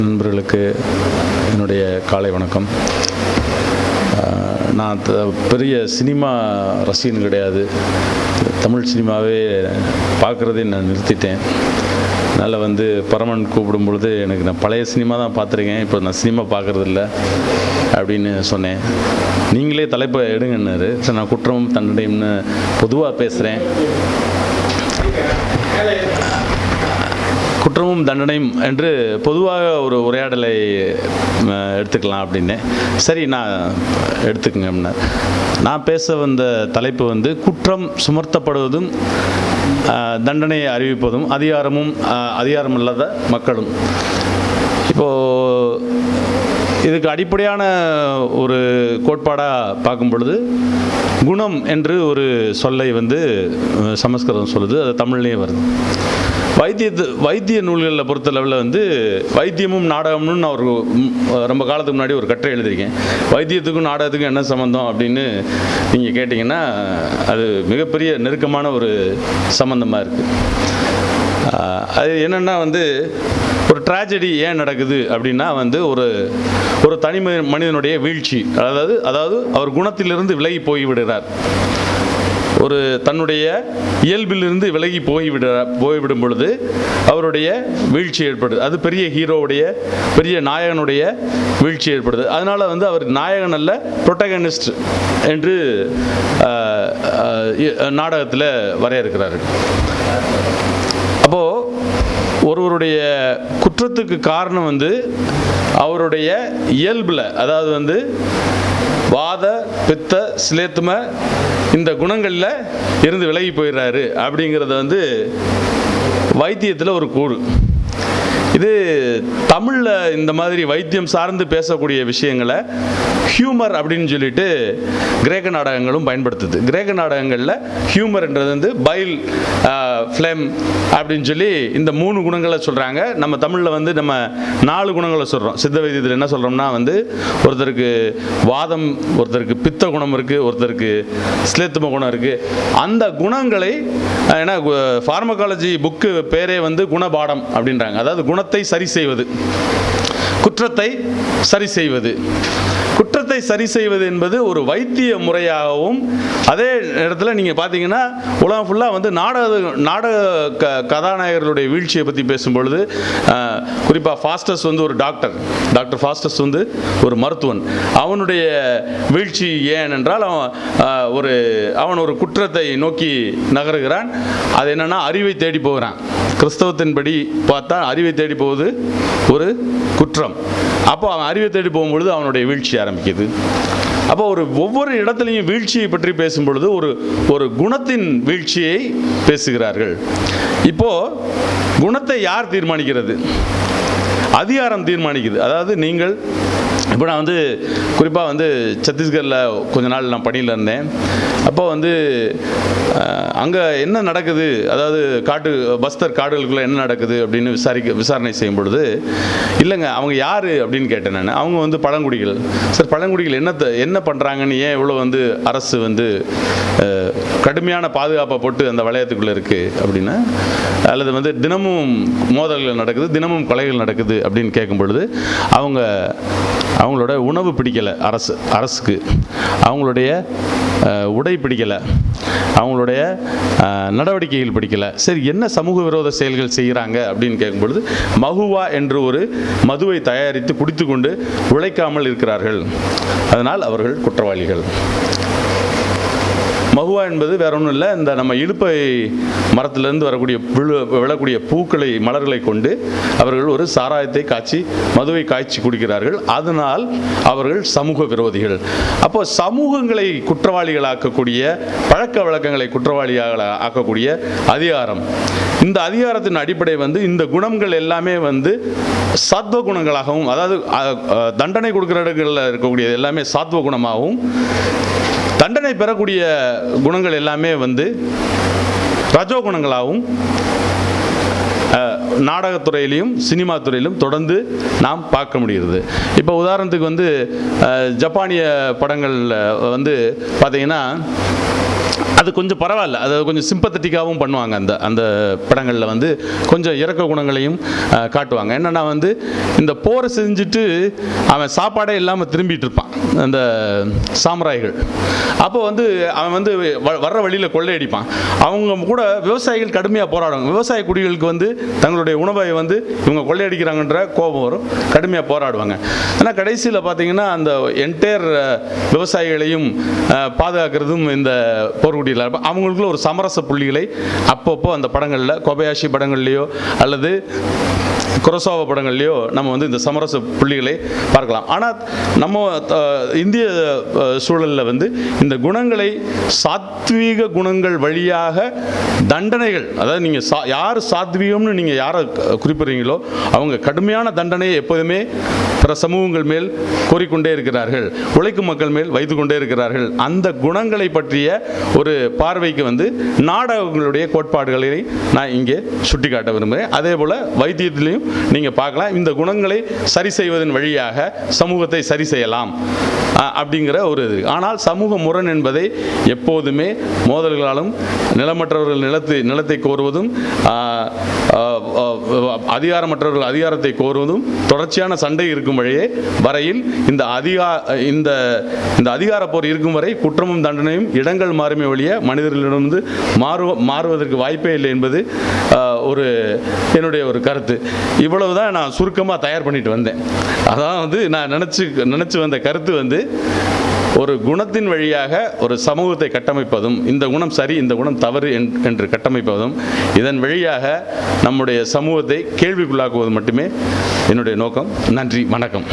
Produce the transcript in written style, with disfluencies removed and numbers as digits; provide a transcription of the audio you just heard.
நண்பர்களுக்கு என்னுடைய காலை வணக்கம். நான் பெரிய சினிமா ரசிகன் கிடையாது. தமிழ் சினிமாவே பார்க்குறதே நான் நிறுத்திட்டேன். அதனால் பரமன் கூப்பிடும் பொழுது நான் பழைய சினிமா தான் பார்த்துருக்கேன், இப்போ நான் சினிமா பார்க்குறதில்ல அப்படின்னு சொன்னேன். நீங்களே தலைப்பை எடுங்கன்னாரு. சரி, நான் குற்றமும் தண்டனையும்னு பொதுவாக பேசுகிறேன். குற்றமும் தண்டனையும் என்று பொதுவாக ஒரு உரையாடலை எடுத்துக்கலாம் அப்படின்னு. சரி, நான் எடுத்துக்கங்க அப்படின்னா, நான் பேச வந்த தலைப்பு குற்றம் சுமர்த்தப்படுவதும் தண்டனையை அறிவிப்பதும் அதிகாரம் இல்லாத மக்களும். இப்போது இதுக்கு அடிப்படையான ஒரு கோட்பாடாக பார்க்கும் பொழுது குணம் என்று ஒரு சொல்லை சமஸ்கிருதம் சொல்லுது, அது தமிழ்லேயே வருது. வைத்திய நூல்களில் பொறுத்தளவில் வைத்தியமும் நாடகம்னு நான் ரொம்ப காலத்துக்கு முன்னாடி ஒரு கட்டுரை எழுதியிருக்கேன். வைத்தியத்துக்கும் நாடகத்துக்கும் என்ன சம்மந்தம் அப்படின்னு நீங்கள் கேட்டிங்கன்னா அது மிகப்பெரிய நெருக்கமான ஒரு சம்மந்தமாக இருக்குது. அது என்னென்னா ஒரு ட்ராஜடி ஏன் நடக்குது அப்படின்னா ஒரு தனி மனிதனுடைய வீழ்ச்சி, அதாவது அவர் குணத்திலிருந்து விலகி போய்விடுகிறார், ஒரு தன்னுடைய இயல்பிலிருந்து விலகி போய்விடும் பொழுது அவருடைய வீழ்ச்சி ஏற்படுது. அது பெரிய ஹீரோவுடைய, பெரிய நாயகனுடைய வீழ்ச்சி ஏற்படுது. அதனால் அவர் நாயகன் அல்ல, புரோட்டகனிஸ்ட் என்று நாடகத்தில் வரையறுக்கிறார்கள். அப்போது ஒருவருடைய குற்றத்துக்கு காரணம் அவருடைய இயல்பில், அதாவது வாத பித்த சிலேத்தும இந்த குணங்களில் இருந்து விலகி போயிடுறாரு அப்படிங்கிறது வைத்தியத்தில் ஒரு கூறு. இது தமிழில் இந்த மாதிரி வைத்தியம் சார்ந்து பேசக்கூடிய விஷயங்களை ஹியூமர் அப்படின்னு சொல்லிட்டு கிரேக்க நாடகங்களும் பயன்படுத்துது. கிரேக்க நாடகங்களில் ஹியூமர்ன்றது பைல், ஃப்ளேம் அப்படின்னு சொல்லி இந்த 3 குணங்களை சொல்கிறாங்க. நம்ம தமிழில் நம்ம 4 குணங்களை சொல்கிறோம். சித்த வைத்தியத்தில் என்ன சொல்கிறோம்னா ஒருத்தருக்கு வாதம், ஒருத்தருக்கு பித்த குணம் இருக்குது, ஒருத்தருக்கு ஸ்லேத்தும குணம் இருக்குது. அந்த குணங்களை, ஏன்னா ஃபார்மகாலஜி புக்கு பேரே குணபாடம் அப்படின்றாங்க. அதாவது குணத்தை சரி செய்வது, குற்றத்தை சரி செய்வது. குற்றத்தை சரி செய்வது என்பது ஒரு வைத்திய முறையாகவும், அதே நேரத்தில் நீங்கள் பார்த்தீங்கன்னா உலகம் ஃபுல்லாக நாடக கதாநாயகர்களுடைய வீழ்ச்சியை பற்றி பேசும்பொழுது, குறிப்பாக ஃபாஸ்டஸ் ஒரு டாக்டர் ஃபாஸ்டஸ் ஒரு மருத்துவன். அவனுடைய வீழ்ச்சி ஏன் என்றால் அவன் ஒரு குற்றத்தை நோக்கி நகருகிறான். அது என்னன்னா அறிவை தேடி போகிறான். கிறிஸ்தவத்தின்படி பார்த்தா அறிவை தேடி போவது ஒரு குற்றம். அப்போ அவன் அறிவை தேடி போகும்பொழுது அவனுடைய வீழ்ச்சி ஆரம்பிக்குது. அப்போ ஒவ்வொரு இடத்துலையும் வீழ்ச்சியை பற்றி பேசும் பொழுது ஒரு குணத்தின் வீழ்ச்சியை பேசுகிறார்கள். இப்போ குணத்தை யார் தீர்மானிக்கிறது? அதிகாரம் தீர்மானிக்குது. அதாவது நீங்கள் இப்போ நான் குறிப்பாக சத்தீஸ்கரில் கொஞ்ச நாள் நான் பணியில் இருந்தேன். அப்போ அங்கே என்ன நடக்குது, அதாவது பஸ்தர் காடுகளுக்குள்ளே என்ன நடக்குது அப்படின்னு விசாரணை செய்யும் பொழுது, இல்லைங்க அவங்க யார் அப்படின்னு கேட்டேன் நான். அவங்க பழங்குடிகள். சார், பழங்குடிகள் என்ன பண்ணுறாங்கன்னு, ஏன் இவ்வளோ அரசு கடுமையான பாதுகாப்பை போட்டு அந்த வளையத்துக்குள்ளே இருக்குது அப்படின்னா, அல்லது தினமும் மோதல்கள் நடக்குது, தினமும் கொலைகள் நடக்குது அப்படின்னு கேட்கும் பொழுது அவங்களோட உணவு பிடிக்கலை அரசுக்கு, அவங்களுடைய உடை பிடிக்கலை, அவங்களுடைய நடவடிக்கைகள் பிடிக்கலை. சரி, என்ன சமூக விரோத செயல்கள் செய்கிறாங்க அப்படின்னு கேட்கும்பொழுது, மகுவா என்று ஒரு மதுவை தயாரித்து குடித்து கொண்டு உழைக்காமல் இருக்கிறார்கள், அதனால் அவர்கள் குற்றவாளிகள். மகுவா என்பது வேற ஒன்றும் இல்லை, இந்த நம்ம இலுப்பை மரத்திலிருந்து வரக்கூடிய விழக்கூடிய பூக்களை, மலர்களை கொண்டு அவர்கள் ஒரு சாராயத்தை காய்ச்சி, மதுவை காய்ச்சி குடிக்கிறார்கள். அதனால் அவர்கள் சமூக விரோதிகள். அப்போ சமூகங்களை குற்றவாளிகளாக்கக்கூடிய, பழக்க வழக்கங்களை குற்றவாளியாக ஆக்கக்கூடிய அதிகாரம், இந்த அதிகாரத்தின் அடிப்படை இந்த குணங்கள் எல்லாமே சாத்வ குணங்களாகவும், அதாவது தண்டனை கொடுக்குற இடங்களில் இருக்கக்கூடிய எல்லாமே சாத்வ குணமாகவும், தண்டனை பெறக்கூடிய குணங்கள் எல்லாமே ரஜோ குணங்களாகவும் நாடகத்துறையிலையும் சினிமா துறையிலும் தொடர்ந்து நாம் பார்க்க முடிகிறது. இப்போ உதாரணத்துக்கு ஜப்பானிய படங்களில் பார்த்தீங்கன்னா அது கொஞ்சம் பரவாயில்ல, அது கொஞ்சம் சிம்பத்தட்டிக்காகவும் பண்ணுவாங்க. அந்த அந்த படங்களில் வந்து கொஞ்சம் இறக்க குணங்களையும் காட்டுவாங்க. என்னென்னா வந்து இந்த போரை செஞ்சுட்டு அவன் சாப்பாடே இல்லாமல் திரும்பிட்டு இருப்பான் அந்த சாமுராய்கள். அப்போ வந்து அவன் வந்து வர்ற வழியில் கொள்ளையடிப்பான். அவங்க கூட விவசாயிகள் கடுமையாக போராடுவாங்க. விவசாய குடிகளுக்கு வந்து தங்களுடைய உணவை வந்து இவங்க கொள்ளையடிக்கிறாங்கன்ற கோபம் வரும், கடுமையாக போராடுவாங்க. ஆனால் கடைசியில் பார்த்தீங்கன்னா அந்த என்டையர் விவசாயிகளையும் பாதுகாக்கிறதும் இந்த போர்க்குடியில் அவங்களுக்குள்ள ஒரு சமரச புள்ளிகளை அப்பப்போ அந்த படங்களில், கோபயாஷி படங்கள்லையோ அல்லது குரோசாவா படங்கள்லையோ நம்ம வந்து இந்த சமரச புள்ளிகளை பார்க்கலாம். ஆனால் நம்ம இந்திய சூழலில் வந்து இந்த குணங்களை சாத்வீக குணங்கள் வழியாக தண்டனைகள், அதாவது நீங்கள் யார் சாத்வீகம்னு நீங்கள் யாரை குறிப்பிடுறீங்களோ அவங்க கடுமையான தண்டனையை எப்போதுமே பிற சமூகங்கள் மேல் கோரிக்கொண்டே இருக்கிறார்கள், உழைக்கும் மக்கள் மேல் வைத்து கொண்டே இருக்கிறார்கள். அந்த குணங்களை பற்றிய ஒரு பார்வைக்கு வந்து நாடகங்களுடைய கோட்பாடுகளை நான் இங்கே சுட்டிக்காட்ட விரும்புகிறேன். அதே போல் வைத்தியத்திலையும் நீங்கள் பார்க்கலாம், இந்த குணங்களை சரி செய்வதன் வழியாக சமூகத்தை சரி செய்யலாம் அப்படிங்கிற ஒரு இது. ஆனால் சமூக முரண் என்பதை எப்போதுமே மோதல்களாலும் நிலமற்றவர்கள் நிலத்தை கோருவதும் அதிகாரமற்றவர்கள் அதிகாரத்தை கோருவதும் தொடர்ச்சியான சண்டை இருக்கும் வரையில் இந்த அதிகார போர் இருக்கும் வரை குற்றமும் தண்டனையும் இடங்கள் மாறுமே ஒழிய மனிதர்களிடமிருந்து மாறுவதற்கு வாய்ப்பே இல்லை என்பது என்னுடைய ஒரு கருத்து. இவ்வளவுதான் நான் சுருக்கமாக தயார் பண்ணிட்டு வந்தேன். அதான் வந்து நான் நினச்சி வந்த கருத்து வந்து ஒரு குணத்தின் வழியாக ஒரு சமூகத்தை கட்டமைப்பதும், இந்த குணம் சரி இந்த குணம் தவறு என்று கட்டமைப்பதும், இதன் வழியாக நம்முடைய சமூகத்தை கேள்விக்குள்ளாக்குவது மட்டுமே என்னுடைய நோக்கம். நன்றி, வணக்கம்.